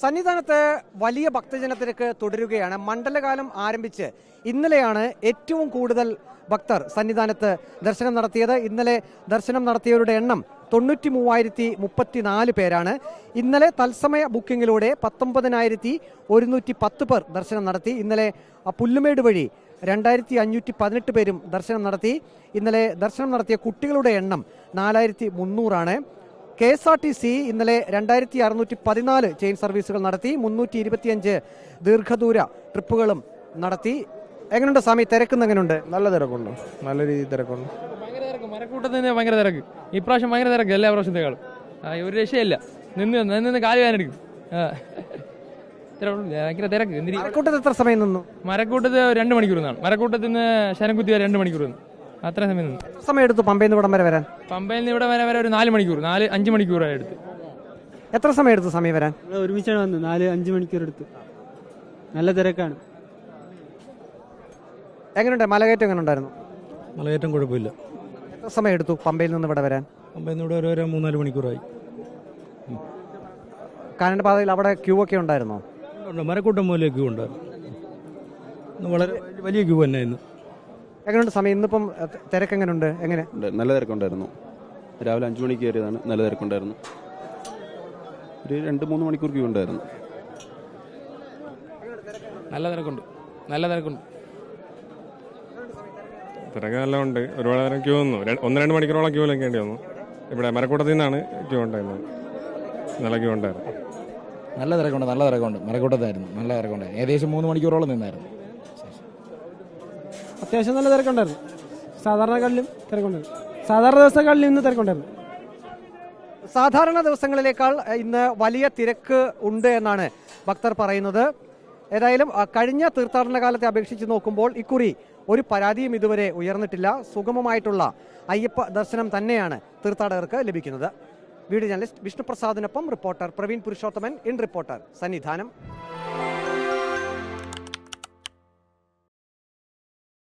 സന്നിധാനത്ത് വലിയ ഭക്തജനത്തിരക്ക് തുടരുകയാണ്. മണ്ഡലകാലം ആരംഭിച്ച് ഇന്നലെയാണ് ഏറ്റവും കൂടുതൽ ഭക്തർ സന്നിധാനത്ത് ദർശനം നടത്തിയത്. ഇന്നലെ ദർശനം നടത്തിയവരുടെ എണ്ണം 93,034 പേരാണ്. ഇന്നലെ തത്സമയ ബുക്കിങ്ങിലൂടെ 19,110 പേർ ദർശനം നടത്തി. ഇന്നലെ പുല്ലുമേട് വഴി 2,518 പേരും ദർശനം നടത്തി. ഇന്നലെ ദർശനം നടത്തിയ കുട്ടികളുടെ എണ്ണം 4,300 KSRTC ഇന്നലെ 2,614 ചെയിൻ സർവീസുകൾ നടത്തി. 325 ദീർഘദൂര ട്രിപ്പുകളും നടത്തി. എങ്ങനെയുണ്ട് സ്വാമി, തിരക്കുന്ന എങ്ങനെയുണ്ട്? നല്ല തിരക്കുണ്ട്, നല്ല രീതിയിൽ തിരക്കുണ്ട്. ഭയങ്കര തിരക്ക്, മരക്കൂട്ടത്തിന് ഭയങ്കര തിരക്ക്. ഇപ്രാവശ്യം ഭയങ്കര തിരക്ക്, എല്ലാ പ്രാവശ്യത്തേക്കാളും ഒരു രക്ഷയില്ല. നിന്ന് കാല് വേദനിക്കും. ഭയങ്കര തിരക്ക്. മരക്കൂട്ടത്ത് എത്ര സമയം നിന്നു? മരക്കൂട്ടത്ത് 2 മണിക്കൂർ നിന്നാണ്. മരക്കൂട്ടത്തിൽ നിന്ന് ശരംകുത്തി വരെ 2 മണിക്കൂർ നിന്ന്. അത്ര സമയം നിന്നു. സമയം എടുത്തു പമ്പയിൽ നിന്ന് ഇവിടം വരെ വരാൻ? പമ്പയിൽ നിന്ന് ഇവിടെ വരെ ഒരു 4 മണിക്കൂർ, 4-5 മണിക്കൂറായി എടുത്ത്. എത്ര സമയം എടുത്തു സമയം വരാൻ? ഒരുമിച്ചാണ് വന്നു, 4-5 മണിക്കൂർ എടുത്തു. നല്ല തിരക്കാണ്. എങ്ങനെയുണ്ട് മലകയറ്റം? എങ്ങനെ ഉണ്ടായിരുന്നു? മലകയറ്റം കുഴപ്പമില്ല. എത്ര സമയം എടുത്തു പമ്പയിൽ നിന്ന് ഇവിടെ വരാൻ? പമ്പയിൽ നിന്ന് ഇവിടെ ഒരു 3-4 മണിക്കൂറായി. കാനനപാതയിൽ അവിടെ ക്യൂ ഒക്കെ ഉണ്ടായിരുന്നോ? മരക്കൂട്ടം പോലെ ക്യൂ ഉണ്ടായിരുന്നു. വളരെ വലിയ ക്യൂ തന്നെ ഇന്ന്. എങ്ങനെയുണ്ട് സമയം? ഇന്നിപ്പം തിരക്ക് എങ്ങനെയുണ്ട്? എങ്ങനെ? നല്ല തിരക്കുണ്ടായിരുന്നു. രാവിലെ 5 മണിക്ക് കയറിയതാണ്. നല്ല തിരക്കുണ്ടായിരുന്നു. ഒരു 2-3 മണിക്കൂർ ക്യൂ ഉണ്ടായിരുന്നു. നല്ല തിരക്കുണ്ട്, നല്ല തിരക്കുണ്ട്. തിരക്ക് നല്ല ഉണ്ട്. ഒരുപാട് നേരം ക്യൂ നിന്നു. 1-2 മണിക്കൂറോളം ക്യൂ നിൽക്കേണ്ടി വന്നു. ഇവിടെ മരക്കൂട്ടത്തിൽ നിന്നാണ് ക്യൂ ഉണ്ടായിരുന്നത്. നല്ല ക്യൂ ഉണ്ടായിരുന്നു. നല്ല തിരക്കുണ്ട്, നല്ല തിരക്കുണ്ട്. മരക്കൂട്ടത്തായിരുന്നു, നല്ല തിരക്കുണ്ട്. ഏകദേശം 3 മണിക്കൂറോളം നിന്നായിരുന്നു. അത്യാവശ്യം നല്ല തിരക്കുണ്ടായിരുന്നു. സാധാരണക്കാളിലും തിരക്കുണ്ടായിരുന്നു. സാധാരണ ദിവസങ്ങളിൽ ഇന്ന് തിരക്കുണ്ടായിരുന്നു. സാധാരണ ദിവസങ്ങളിലേക്കാൾ ഇന്ന് വലിയ തിരക്ക് ഉണ്ട് എന്നാണ് ഭക്തർ പറയുന്നത്. ഏതായാലും കഴിഞ്ഞ തീർത്ഥാടന കാലത്തെ അപേക്ഷിച്ച് നോക്കുമ്പോൾ ഇക്കുറി ഒരു പരാതിയും ഇതുവരെ ഉയർന്നിട്ടില്ല. സുഗമമായിട്ടുള്ള അയ്യപ്പ ദർശനം തന്നെയാണ് തീർത്ഥാടകർക്ക് ലഭിക്കുന്നത്. വീഡിയോ ജേർണലിസ്റ്റ് വിഷ്ണുപ്രസാദിനൊപ്പം reporter Praveen Purushothaman, in reporter, Sannidhanam.